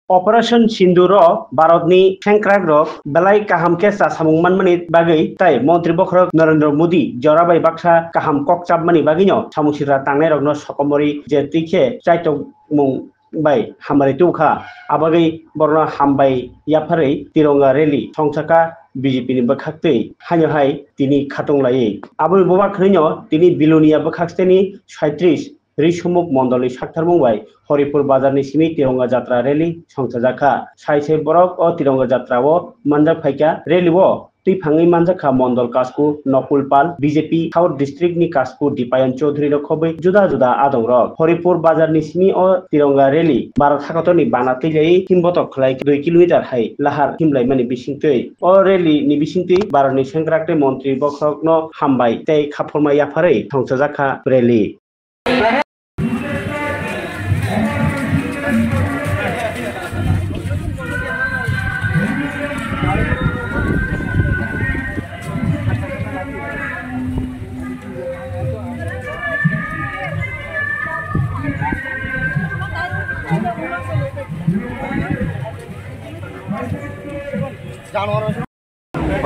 Operation Sinduro Barodni Shankragrok Belai Kaham Kesa Samungman Manit Bagai Tai Montri Bokrok Narendra Modi Jorabai Baksa Kaham Kokchab Mani Bagino Samusira Tangerogno Sokomori Jetike Chaito Mung Bai Hamari Tuka Abagai Borna Hambai Yapare Tironga Rally Songsaka BJP ni Bakakte Hanyahai Tini Katong Abu Bobak Rino Tini Bilonia Bakaksteni 37 Rishumuk Mondoli Shaktar Mumbai, Horipur Bazar Nisimi, Tironga Jatra Rally, Songsajaka, Saise Borok or Tironga Jatra Wo, Manda Paika, Rally Wo, Tipangi Manjaka Mondol Kasku, Nopul Pal, BJP, South District Ni Kasku, Dipayan Chodri Rokobe, Juda Adong Rock, Horipur Bazar Nisimi or Tironga Rally, Barakatoni Banati, Kimbotok like 2 kilometer high, Lahar, Kimlay Mani Bishingte, or Rally Nibishinti, Baroni Shankrakte Montri Bokrok no Hambai, Te Kapoma Yapare, Songsajaka Rally.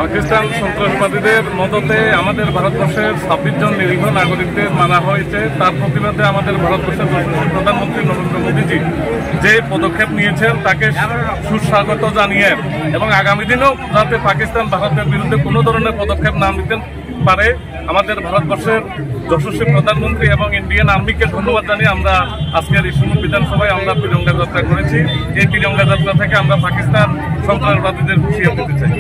Pakistan সন্ত্রাসবাদীদের মদতে আমাদের ভারতবর্ষের 26 জন নিরীহ নাগরিকদের মারা হয়েছে। তার প্রতিবাদে আমাদের ভারতবর্ষের প্রধানমন্ত্রী নরেন্দ্র মোদীজি যে পদক্ষেপ নিয়েছেন তাকে সুস্বাগত জানিয়ে এবং আগামী দিনেও যাতে পাকিস্তান ভারতের বিরুদ্ধে কোনো ধরনের পদক্ষেপ না নিতে পারে আমাদের ভারতবর্ষের যশস্বী প্রধানমন্ত্রী এবং ইন্ডিয়ান আর্মিকে ধন্যবাদ জানিয়ে আমরা আজকের ইসলাম বিধানসভায় আমরা তিরঙ্গা যাত্রা করেছি। এই তিরঙ্গা যাত্রা থেকে আমরা পাকিস্তান সন্ত্রাসবাদীদের হুঁশিয়ার দিতে চাই।